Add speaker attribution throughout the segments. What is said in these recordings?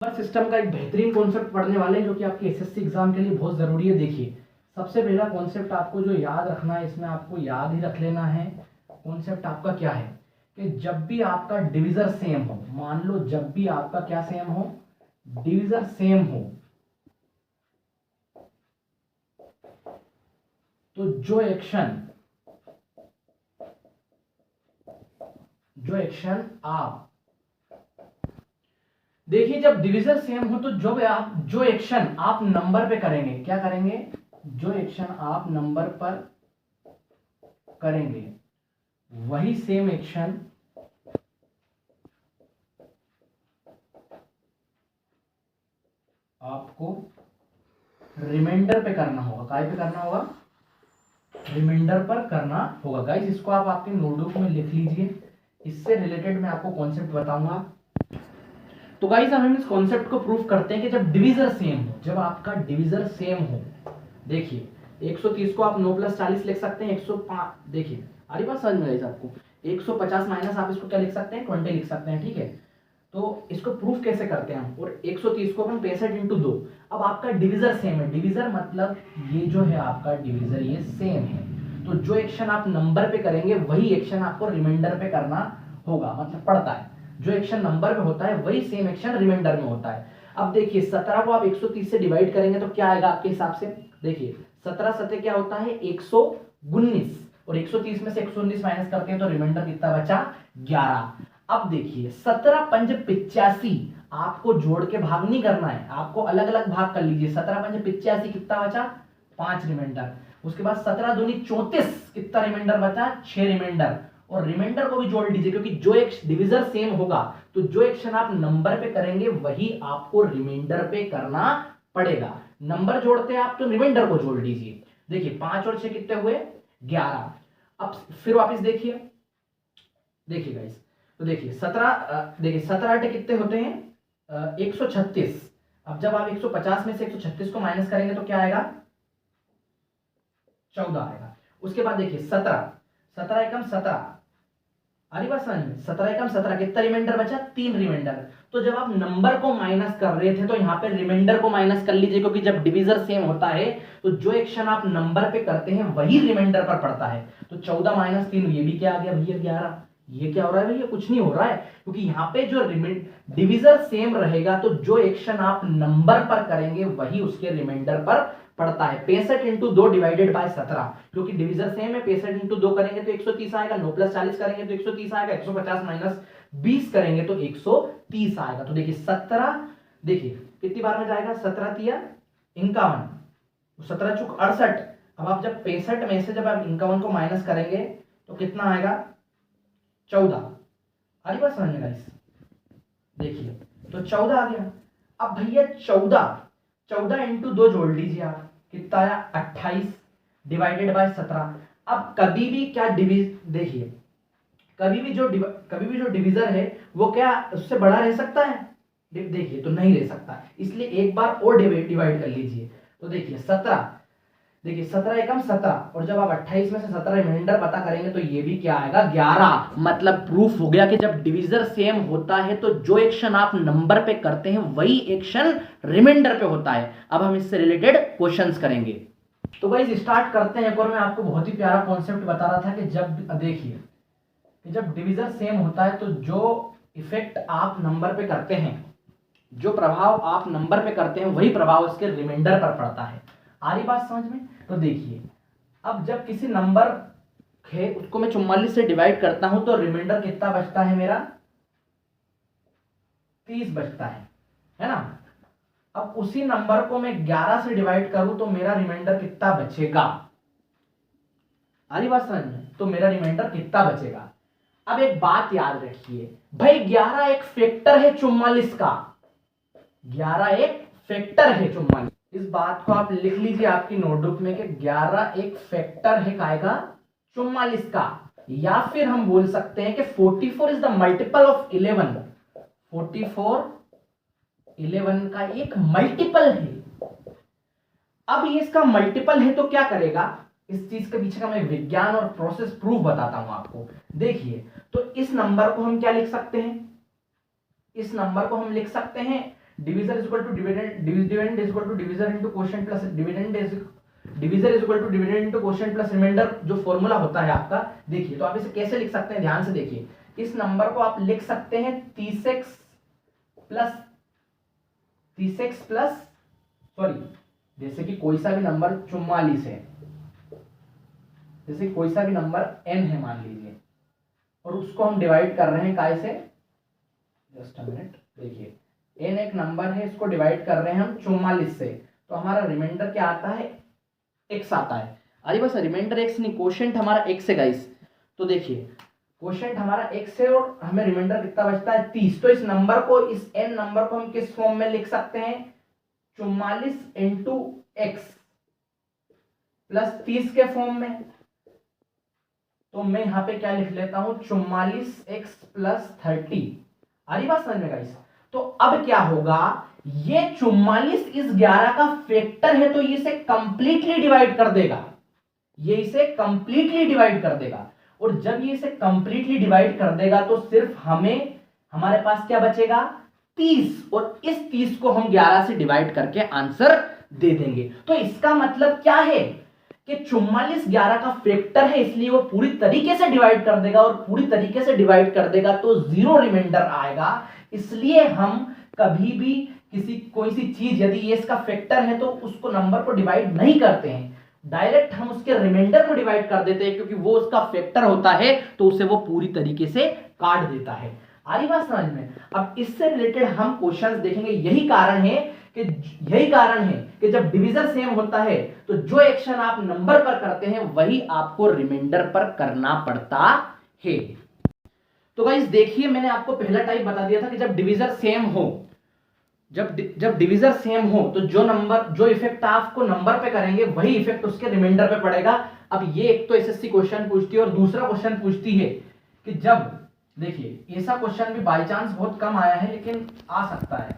Speaker 1: System का एक बेहतरीन कॉन्सेप्ट पढ़ने वाले हैं जो कि आपके एसएससी एग्जाम के लिए बहुत ज़रूरी है। देखिए, सबसे पहला कॉन्सेप्ट आपको जो याद रखना है, इसमें आपको याद ही रख लेना है। कॉन्सेप्ट आपका क्या है कि जब भी आपका डिविजर सेम हो, मान लो जब भी आपका क्या सेम हो, डिविजर सेम हो, तो जो एक्शन आप देखिए, जब डिविजन सेम हो तो जो एक्शन आप नंबर पे करेंगे, क्या करेंगे, जो एक्शन आप नंबर पर करेंगे वही सेम एक्शन आपको रिमाइंडर पे करना होगा। काय पे करना होगा? रिमाइंडर पर करना होगा। गाइस, इसको आप आपके नोटबुक में लिख लीजिए। इससे रिलेटेड मैं आपको कॉन्सेप्ट बताऊंगा। तो गाइस, हम इस कॉन्सेप्ट को प्रूफ करते हैं कि जब डिविजर सेम हो, जब आपका डिविजर सेम हो, देखिए 130 को आप 9 + 40 लिख सकते हैं। 105, देखिए आ रही बात समझ में? गाइस, आपको 150 माइनस आप इसको क्या लिख सकते हैं, 20 लिख सकते हैं। ठीक है, तो इसको प्रूफ कैसे करते हैं हम? और 130 को हम 65 × 2। अब आपका डिविजर सेम है, डिविजर मतलब ये जो है आपका डिविजर, ये सेम है, तो जो एक्शन आप नंबर पे करेंगे वही एक्शन आपको रिमाइंडर पे करना होगा, मतलब पड़ता है। जो एक्शन नंबर में होता है वही सेम एक्शन रिमाइंडर में होता है। अब देखिए, 17 को आप 130 से डिवाइड करेंगे तो क्या आएगा आपके हिसाब से? देखिए 17 सते क्या होता है, 119, और 130 में से 119 माइनस करते हैं तो रिमाइंडर कितना बचा? 11। अब देखिए 17 × 5 = 85, आपको जोड़ के भाग नहीं करना है, आपको अलग अलग भाग कर लीजिए। 17 × 5 = 85, कितना बचा? 5 रिमाइंडर। उसके बाद 17 दूनी 34, कितना रिमाइंडर बचा? 6 रिमाइंडर। और रिमाइंडर को भी जोड़ लीजिए, क्योंकि जो एक डिविजर सेम होगा तो जो एक्शन आप नंबर पे करेंगे वही आपको रिमाइंडर पे करना पड़ेगा। नंबर जोड़ते हैं आप तो रिमाइंडर को जोड़ लीजिए। देखिए 5 और 6 कितने हुए? 11। अब फिर वापस देखिए, देखिए गाइस, तो देखिए 17, देखिए 17 8 कितने होते हैं? 136। अब जब आप 150 में से 136 को माइनस करेंगे तो क्या आएगा? 14 आएगा। उसके बाद देखिए 17, 17 एकम 17, आ रही बात समझ में? 17 एकम 17, कितना रिमाइंडर बचा? 3 रिमाइंडर। तो जब आप नंबर को माइनस कर रहे थे तो यहाँ पे रिमाइंडर को माइनस कर लीजिए, क्योंकि जब डिविजर सेम होता है तो जो एक्शन आप नंबर पे करते हैं वही रिमाइंडर पर पड़ता है। तो 14 - 3, ये भी क्या आ गया भैया? 11। ये क्या हो रहा है भैया? कुछ नहीं हो रहा है, क्योंकि यहाँ पे जो डिविजर सेम रहेगा तो जो एक्शन आप नंबर पर करेंगे वही उसके रिमाइंडर पर पड़ता है। 65 × 2 डिवाइडेड बाय 17, क्योंकि डिविजर सेम है। 65 × 2 करेंगे तो 130 आएगा, 9 + 40 करेंगे तो 130 आएगा, 150 - 20 करेंगे तो 130 आएगा। तो देखिए 17, देखिए कितनी बार में जाएगा? 17 × 3 = 51, 17 × 4 = 68। अब आप जब 65 में से जब आप 51 को माइनस करेंगे तो कितना आएगा? 14। आ रही बात समझ में गाइस? देखिए तो 14 आ गया। अब भैया 14 × 2 जोड़ लीजिए आप, कितना आया? 28 डिवाइडेड बाय 17। अब कभी भी क्या देखिए, कभी भी जो डिविजर है वो क्या उससे बड़ा रह सकता है? देखिए तो नहीं रह सकता, इसलिए एक बार और डिवाइड कर लीजिए। तो देखिए 17, देखिए 17 एकम 17, और जब आप 28 में से 17 रिमाइंडर पता करेंगे तो ये भी क्या आएगा? 11। मतलब प्रूफ हो गया कि जब डिविजर सेम होता है तो जो एक्शन आप नंबर पे करते हैं वही एक्शन रिमाइंडर पे होता है। अब हम इससे रिलेटेड क्वेश्चंस करेंगे। तो गाइस स्टार्ट करते हैं। एक और मैं आपको बहुत ही प्यारा कॉन्सेप्ट बता रहा था कि जब देखिए कि जब डिविजर सेम होता है तो जो इफेक्ट आप नंबर पे करते हैं, जो प्रभाव आप नंबर पे करते हैं वही प्रभाव उसके रिमाइंडर पर पड़ता है। आ रही बात समझ में? तो देखिए, अब जब किसी नंबर है उसको मैं 44 से डिवाइड करता हूं तो रिमाइंडर कितना बचता है मेरा? 30 बचता है ना? अब उसी नंबर को मैं 11 से डिवाइड करूं तो मेरा रिमाइंडर कितना बचेगा? आ रही बात समझ में? तो मेरा रिमाइंडर कितना बचेगा? अब एक बात याद रखिए भाई, 11 एक फैक्टर है 44 का। 11 एक फैक्टर है 44। इस बात को आप लिख लीजिए आपकी नोटबुक में कि 11 एक फैक्टर है काएगा? 44 का। या फिर हम बोल सकते हैं कि 44 इज द मल्टीपल ऑफ 11। 44 11 का एक मल्टीपल है। अब ये इसका मल्टीपल है तो क्या करेगा? इस चीज के पीछे का मैं विज्ञान और प्रोसेस प्रूफ बताता हूं आपको। देखिए, तो इस नंबर को हम क्या लिख सकते हैं? इस नंबर को हम लिख सकते हैं divisor is equal to dividend, dividend is equal to divisor into quotient plus dividend is divisor is equal to dividend into quotient plus remainder, जो फॉर्मूला होता है आपका। देखिए तो आप इसे कैसे लिख सकते हैं, ध्यान से देखिए। इस नंबर को आप लिख सकते हैं 30x प्लस सॉरी, जैसे कि कोई सा भी नंबर 44 है, जैसे कोई सा भी नंबर n है मान लीजिए, और उसको हम डिवाइड कर रहे हैं काय से, जस्ट अ मिनट, देखिए n एक नंबर है, इसको डिवाइड कर रहे हैं हम 44 से, तो हमारा रिमाइंडर क्या आता है, x आता है। अरे बस रिमाइंडर x नहीं, क्वोशिएंट हमारा x है गाइस। तो देखिए क्वोशिएंट हमारा x है और हमें रिमाइंडर कितना बचता है 30। तो इस नंबर को, इस n नंबर को हम किस फॉर्म में लिख सकते हैं, 44 इंटू x प्लस 30 के फॉर्म में। तो मैं यहां पे क्या लिख लेता हूं, 44x प्लस 30। आ रही बात समझ में गाइस। तो अब क्या होगा, ये 44 इस 11 का फैक्टर है, तो ये इसे कंप्लीटली डिवाइड कर देगा, ये इसे कंप्लीटली डिवाइड कर देगा। और जब ये इसे कंप्लीटली डिवाइड कर देगा तो सिर्फ हमारे पास क्या बचेगा, 30, और इस 30 को हम 11 से डिवाइड करके आंसर दे देंगे। तो इसका मतलब क्या है कि 44 11 का फैक्टर है, इसलिए वो पूरी तरीके से डिवाइड कर देगा, और पूरी तरीके से डिवाइड कर देगा तो 0 रिमाइंडर आएगा। इसलिए हम कभी भी कोई सी चीज यदि ये इसका फैक्टर है तो उसको नंबर को डिवाइड नहीं करते हैं, डायरेक्ट हम उसके रिमाइंडर को डिवाइड कर देते हैं, क्योंकि वो उसका फैक्टर होता है तो उसे वो पूरी तरीके से काट देता है। आ रही बात समझ में। अब इससे रिलेटेड हम क्वेश्चंस देखेंगे। यही कारण है कि जब डिवीजर सेम होता है तो जो एक्शन आप नंबर पर करते हैं वही आपको रिमाइंडर पर करना पड़ता है। तो गाइस देखिए, मैंने आपको पहला टाइप बता दिया था कि जब डिवीजर सेम हो, जब डिवीजर सेम हो तो जो इफेक्ट आपको नंबर पे करेंगे वही इफेक्ट उसके रिमाइंडर पे पड़ेगा। अब ये एक तो एसएससी क्वेश्चन पूछती है, और दूसरा क्वेश्चन पूछती है कि जब, देखिए ऐसा क्वेश्चन भी बाय चांस बहुत कम आया है लेकिन आ सकता है।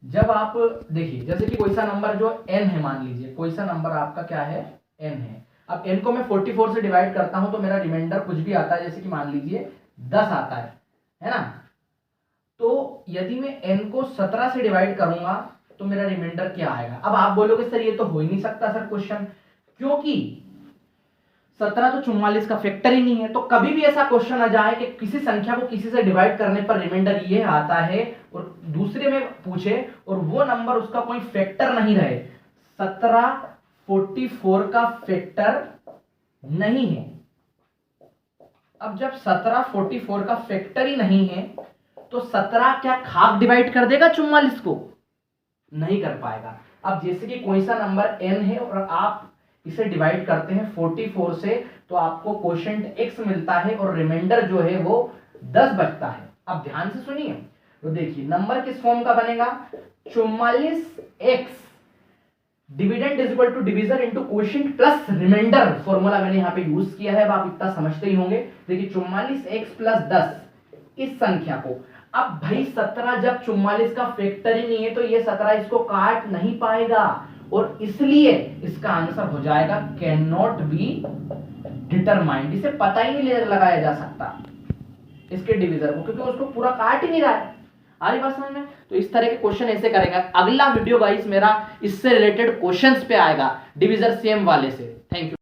Speaker 1: जब आप देखिए, जैसे कि कोई सा नंबर जो n है, मान लीजिए कोई सा नंबर आपका क्या है, n है। अब n को मैं 44 से डिवाइड करता हूं तो मेरा रिमाइंडर कुछ भी आता है, जैसे कि मान लीजिए 10 आता है ना। तो यदि मैं n को 17 से डिवाइड करूंगा तो मेरा रिमाइंडर क्या आएगा। अब आप बोलोगे सर ये तो हो ही नहीं सकता सर क्वेश्चन, क्योंकि 17 तो 44 का फैक्टर ही नहीं है। तो कभी भी ऐसा क्वेश्चन आ जाए कि किसी संख्या को किसी से डिवाइड करने पर रिमाइंडर ये आता है और दूसरे में पूछे और वो नंबर उसका कोई फैक्टर नहीं रहे, 17 44 का फैक्टर नहीं है। अब जब 17 44 का फैक्टर ही नहीं है तो 17 क्या खाक डिवाइड कर देगा 44 को, नहीं कर पाएगा। अब जैसे कि कोई सा नंबर n है और आप इसे डिवाइड करते हैं 44 से, तो आपको क्वोशिएंट x मिलता है और रिमाइंडर जो है वो 10 बचता है। अब ध्यान से सुनिए, तो देखिए नंबर किस फॉर्म का बनेगा, 44x dividend is equal to divisor into quotient plus remainder, formula मैंने यहां पे यूज किया है, अब आप इतना समझते ही होंगे। देखिए 44x प्लस 10 इस संख्या को, अब भाई 17 जब 44 का फैक्टर ही नहीं है तो ये 17 इसको काट नहीं पाएगा, और इसलिए इसका आंसर हो जाएगा कैन नॉट बी डिटरमाइंड। इसे पता ही नहीं लगाया जा सकता इसके डिवीजर को, क्योंकि उसको पूरा काट ही नहीं रहा है। आ रही बात समझ में। तो इस तरह के क्वेश्चन ऐसे करेगा। अगला वीडियो गाइस मेरा इससे रिलेटेड क्वेश्चंस पे आएगा, डिवीजर सेम वाले से। Thank you.